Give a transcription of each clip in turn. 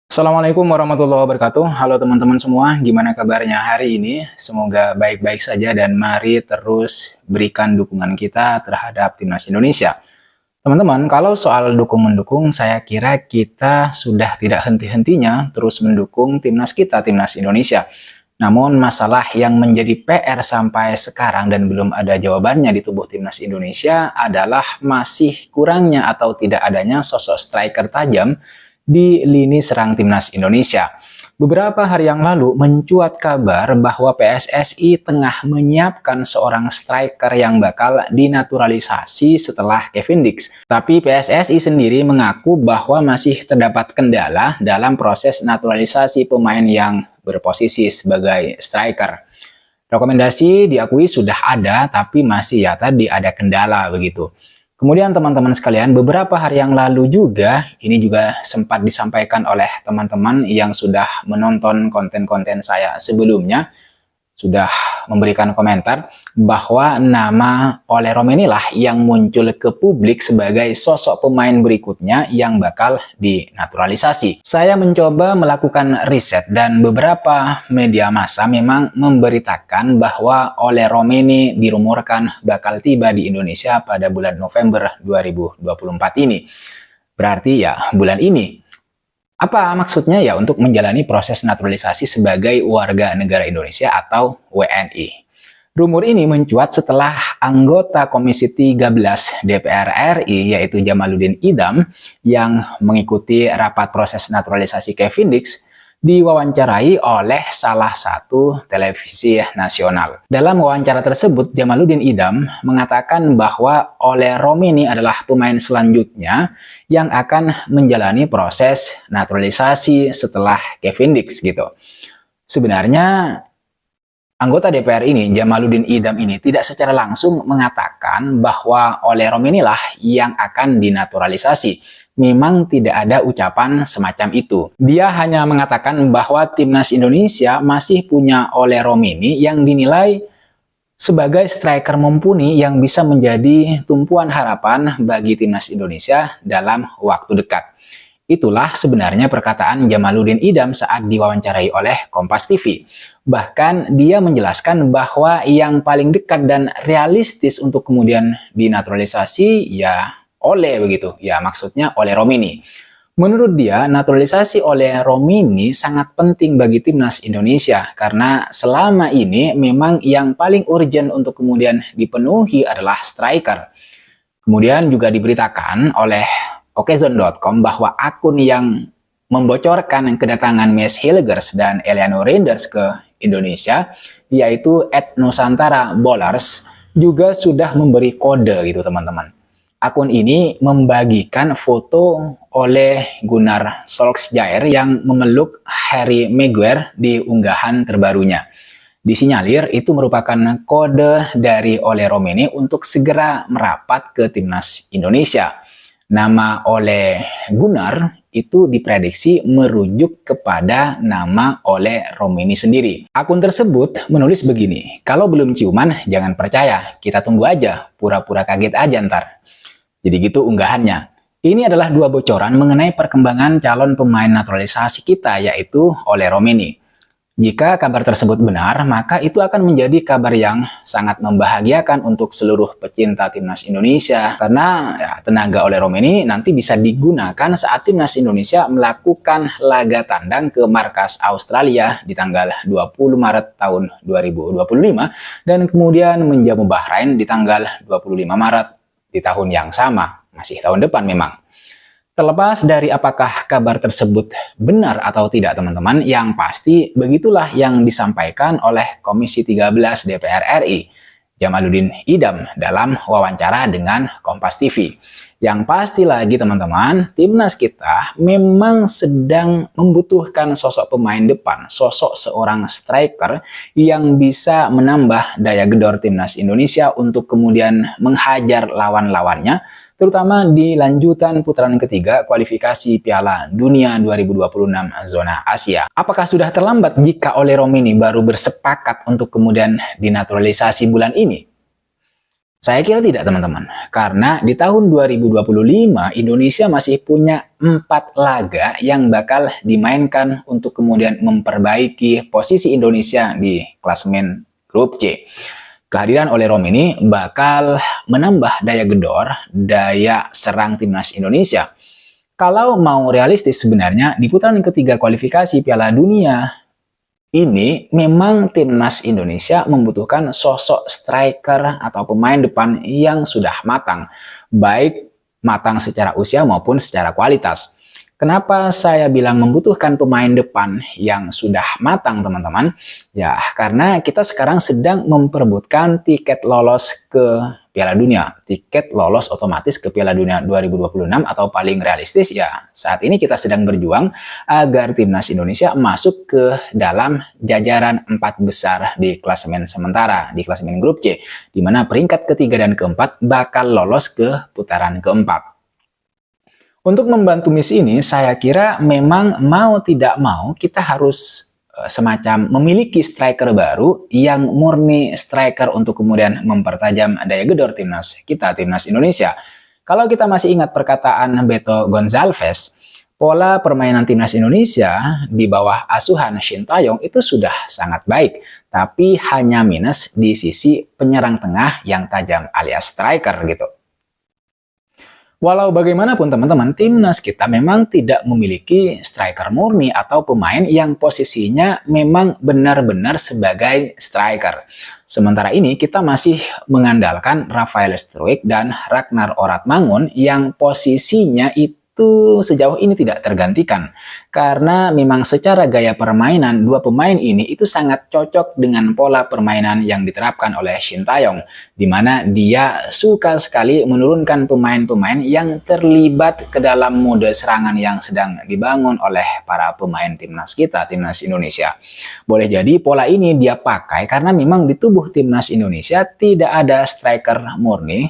Assalamualaikum warahmatullahi wabarakatuh. Halo teman-teman semua, gimana kabarnya hari ini? Semoga baik-baik saja dan mari terus berikan dukungan kita terhadap timnas Indonesia. Teman-teman, kalau soal dukung-mendukung, saya kira kita sudah tidak henti-hentinya terus mendukung timnas kita, timnas Indonesia. Namun masalah yang menjadi PR sampai sekarang dan belum ada jawabannya di tubuh timnas Indonesia adalah masih kurangnya atau tidak adanya sosok striker tajam di lini serang timnas Indonesia. Beberapa hari yang lalu mencuat kabar bahwa PSSI tengah menyiapkan seorang striker yang bakal dinaturalisasi setelah Kevin Dix. Tapi PSSI sendiri mengaku bahwa masih terdapat kendala dalam proses naturalisasi pemain yang berposisi sebagai striker. Rekomendasi diakui sudah ada, tapi masih tadi ada kendala begitu. Kemudian teman-teman sekalian, beberapa hari yang lalu juga, ini juga sempat disampaikan oleh teman-teman yang sudah menonton konten-konten saya sebelumnya, sudah memberikan komentar bahwa nama Ole Romeni lah yang muncul ke publik sebagai sosok pemain berikutnya yang bakal dinaturalisasi. Saya mencoba melakukan riset dan beberapa media massa memang memberitakan bahwa Ole Romeni dirumorkan bakal tiba di Indonesia pada bulan November 2024 ini. Berarti bulan ini. Apa maksudnya untuk menjalani proses naturalisasi sebagai warga negara Indonesia atau WNI. Rumor ini mencuat setelah anggota Komisi 13 DPR RI yaitu Jamaluddin Idam yang mengikuti rapat proses naturalisasi Kevin Dix diwawancarai oleh salah satu televisi nasional. Dalam wawancara tersebut, Jamaluddin Idam mengatakan bahwa Ole Romeni adalah pemain selanjutnya yang akan menjalani proses naturalisasi setelah Kevin Dix gitu. Sebenarnya anggota DPR ini, Jamaluddin Idam ini tidak secara langsung mengatakan bahwa Ole Romeni lah yang akan dinaturalisasi. Memang tidak ada ucapan semacam itu. Dia hanya mengatakan bahwa timnas Indonesia masih punya Ole Romeni yang dinilai sebagai striker mumpuni yang bisa menjadi tumpuan harapan bagi timnas Indonesia dalam waktu dekat. Itulah sebenarnya perkataan Jamaluddin Idam saat diwawancarai oleh Kompas TV. Bahkan dia menjelaskan bahwa yang paling dekat dan realistis untuk kemudian dinaturalisasi Ole begitu. Maksudnya Ole Romeni. Menurut dia, naturalisasi Ole Romeni sangat penting bagi timnas Indonesia karena selama ini memang yang paling urgent untuk kemudian dipenuhi adalah striker. Kemudian juga diberitakan oleh okezone.com bahwa akun yang membocorkan kedatangan Mads Hilgers dan Eliano Reinders ke Indonesia, yaitu @nusantara_bowlers, juga sudah memberi kode gitu teman-teman. Akun ini membagikan foto oleh Gunnar Solskjaer yang memeluk Harry Maguire di unggahan terbarunya. Disinyalir itu merupakan kode dari Ole Romeni untuk segera merapat ke timnas Indonesia. Nama Ole Gunnar itu diprediksi merujuk kepada nama Ole Romeni sendiri. Akun tersebut menulis begini, kalau belum ciuman jangan percaya, kita tunggu aja, pura-pura kaget aja ntar. Jadi gitu unggahannya. Ini adalah dua bocoran mengenai perkembangan calon pemain naturalisasi kita, yaitu Ole Romeni. Jika kabar tersebut benar, maka itu akan menjadi kabar yang sangat membahagiakan untuk seluruh pecinta timnas Indonesia. Karena tenaga Ole Romeni nanti bisa digunakan saat timnas Indonesia melakukan laga tandang ke markas Australia di tanggal 20 Maret tahun 2025 dan kemudian menjamu Bahrain di tanggal 25 Maret di tahun yang sama, masih tahun depan memang. Terlepas dari apakah kabar tersebut benar atau tidak teman-teman, yang pasti begitulah yang disampaikan oleh Komisi 13 DPR RI, Jamaluddin Idam dalam wawancara dengan Kompas TV. Yang pasti lagi teman-teman, timnas kita memang sedang membutuhkan sosok pemain depan, sosok seorang striker yang bisa menambah daya gedor timnas Indonesia untuk kemudian menghajar lawan-lawannya, terutama di lanjutan putaran ketiga kualifikasi Piala Dunia 2026 zona Asia. Apakah sudah terlambat jika Ole Romeni baru bersepakat untuk kemudian dinaturalisasi bulan ini? Saya kira tidak, teman-teman. Karena di tahun 2025, Indonesia masih punya 4 laga yang bakal dimainkan untuk kemudian memperbaiki posisi Indonesia di klasemen grup C. Kehadiran Ole Rom ini bakal menambah daya gedor, daya serang timnas Indonesia. Kalau mau realistis sebenarnya, di putaran ketiga kualifikasi Piala Dunia ini memang timnas Indonesia membutuhkan sosok striker atau pemain depan yang sudah matang, baik matang secara usia maupun secara kualitas. Kenapa saya bilang membutuhkan pemain depan yang sudah matang, teman-teman? Ya, karena kita sekarang sedang memperebutkan tiket lolos ke Piala Dunia. Tiket lolos otomatis ke Piala Dunia 2026 atau paling realistis ya saat ini kita sedang berjuang agar timnas Indonesia masuk ke dalam jajaran 4 besar di klasemen sementara, di klasemen grup C, di mana peringkat ketiga dan keempat bakal lolos ke putaran keempat. Untuk membantu misi ini, saya kira memang mau tidak mau kita harus semacam memiliki striker baru yang murni striker untuk kemudian mempertajam daya gedor timnas kita, timnas Indonesia. Kalau kita masih ingat perkataan Beto Gonçalves, pola permainan timnas Indonesia di bawah asuhan Shin Tae-yong itu sudah sangat baik, tapi hanya minus di sisi penyerang tengah yang tajam alias striker gitu. Walau bagaimanapun teman-teman, timnas kita memang tidak memiliki striker murni atau pemain yang posisinya memang benar-benar sebagai striker. Sementara ini kita masih mengandalkan Rafael Struijk dan Ragnar Oratmangun yang posisinya itu sejauh ini tidak tergantikan. Karena memang secara gaya permainan, dua pemain ini itu sangat cocok dengan pola permainan yang diterapkan oleh Shin Tae-yong, di mana dia suka sekali menurunkan pemain-pemain yang terlibat ke dalam mode serangan yang sedang dibangun oleh para pemain timnas kita, timnas Indonesia. Boleh jadi pola ini dia pakai karena memang di tubuh timnas Indonesia tidak ada striker murni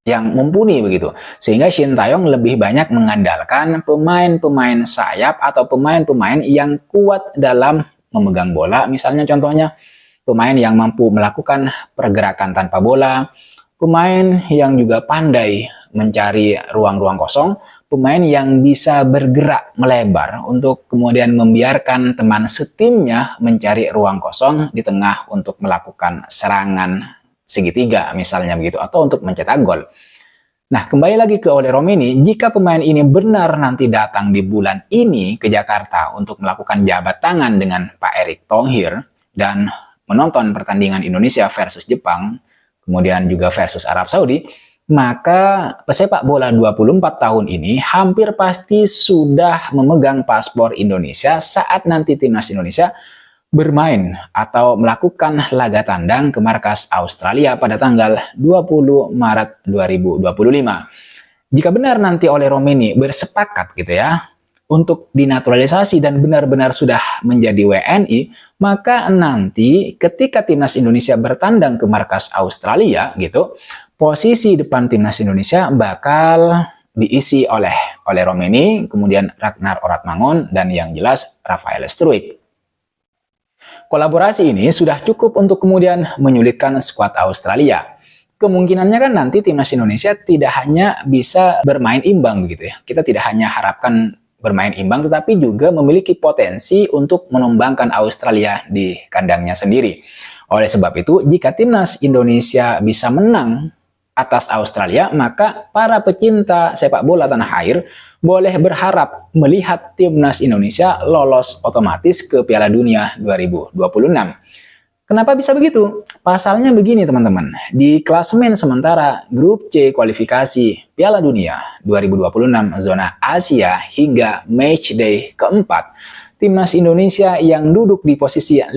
yang mumpuni begitu. Sehingga Shin Tae-yong lebih banyak mengandalkan pemain-pemain sayap atau pemain-pemain yang kuat dalam memegang bola. Misalnya contohnya pemain yang mampu melakukan pergerakan tanpa bola, pemain yang juga pandai mencari ruang-ruang kosong, pemain yang bisa bergerak melebar untuk kemudian membiarkan teman setimnya mencari ruang kosong di tengah untuk melakukan serangan segitiga misalnya begitu, atau untuk mencetak gol. Nah, kembali lagi ke Ole Rom ini, jika pemain ini benar nanti datang di bulan ini ke Jakarta untuk melakukan jabat tangan dengan Pak Erick Thohir dan menonton pertandingan Indonesia versus Jepang, kemudian juga versus Arab Saudi, maka pesepak bola 24 tahun ini hampir pasti sudah memegang paspor Indonesia saat nanti timnas Indonesia bermain atau melakukan laga tandang ke markas Australia pada tanggal 20 Maret 2025. Jika benar nanti Ole Rom ini bersepakat gitu ya untuk dinaturalisasi dan benar-benar sudah menjadi WNI, maka nanti ketika timnas Indonesia bertandang ke markas Australia gitu, posisi depan timnas Indonesia bakal diisi oleh Ole Rom ini, kemudian Ragnar Oratmangun, dan yang jelas Rafael Struijk. Kolaborasi ini sudah cukup untuk kemudian menyulitkan skuad Australia. Kemungkinannya kan nanti timnas Indonesia tidak hanya bisa bermain imbang begitu ya. Kita tidak hanya harapkan bermain imbang, tetapi juga memiliki potensi untuk menumbangkan Australia di kandangnya sendiri. Oleh sebab itu, jika timnas Indonesia bisa menang atas Australia, maka para pecinta sepak bola tanah air boleh berharap melihat timnas Indonesia lolos otomatis ke Piala Dunia 2026. Kenapa bisa begitu? Pasalnya begini teman-teman, di klasemen sementara grup C kualifikasi Piala Dunia 2026 zona Asia hingga matchday keempat, timnas Indonesia yang duduk di posisi 5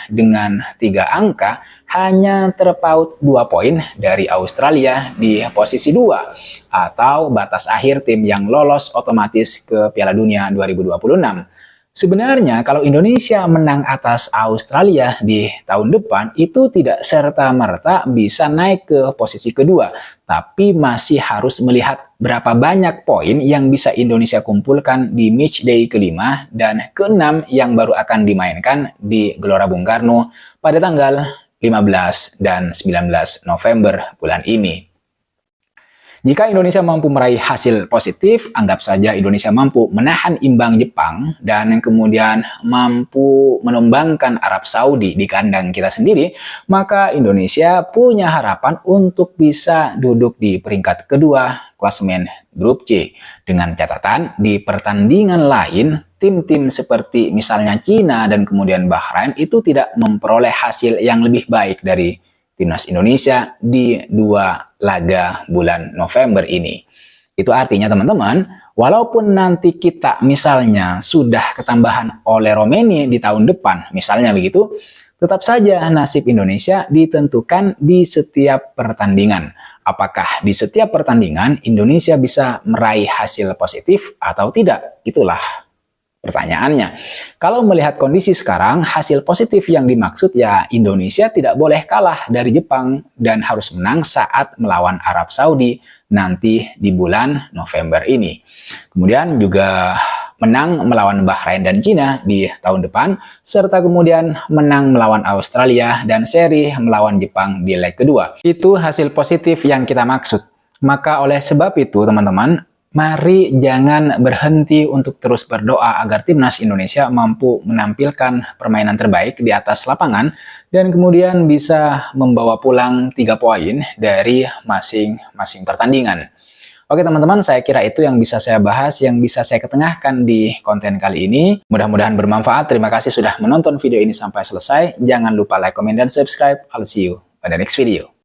dengan 3 angka hanya terpaut 2 poin dari Australia di posisi 2 atau batas akhir tim yang lolos otomatis ke Piala Dunia 2026. Sebenarnya kalau Indonesia menang atas Australia di tahun depan itu tidak serta-merta bisa naik ke posisi kedua, tapi masih harus melihat berapa banyak poin yang bisa Indonesia kumpulkan di matchday ke-5 dan ke-6 yang baru akan dimainkan di Gelora Bung Karno pada tanggal 15 dan 19 November bulan ini. Jika Indonesia mampu meraih hasil positif, anggap saja Indonesia mampu menahan imbang Jepang dan kemudian mampu menumbangkan Arab Saudi di kandang kita sendiri, maka Indonesia punya harapan untuk bisa duduk di peringkat kedua klasemen grup C. Dengan catatan di pertandingan lain, tim-tim seperti misalnya Cina dan kemudian Bahrain itu tidak memperoleh hasil yang lebih baik dari Timnas Indonesia di 2 laga bulan November ini. Itu artinya teman-teman, walaupun nanti kita misalnya sudah ketambahan oleh Romania di tahun depan, misalnya begitu, tetap saja nasib Indonesia ditentukan di setiap pertandingan. Apakah di setiap pertandingan Indonesia bisa meraih hasil positif atau tidak? Itulah pertanyaannya. Kalau melihat kondisi sekarang, hasil positif yang dimaksud ya Indonesia tidak boleh kalah dari Jepang dan harus menang saat melawan Arab Saudi nanti di bulan November ini. Kemudian juga menang melawan Bahrain dan Cina di tahun depan, serta kemudian menang melawan Australia dan seri melawan Jepang di leg kedua. Itu hasil positif yang kita maksud. Maka oleh sebab itu teman-teman, mari jangan berhenti untuk terus berdoa agar Timnas Indonesia mampu menampilkan permainan terbaik di atas lapangan dan kemudian bisa membawa pulang 3 poin dari masing-masing pertandingan. Oke teman-teman, saya kira itu yang bisa saya bahas, yang bisa saya ketengahkan di konten kali ini. Mudah-mudahan bermanfaat. Terima kasih sudah menonton video ini sampai selesai. Jangan lupa like, comment, dan subscribe. I'll see you on the next video.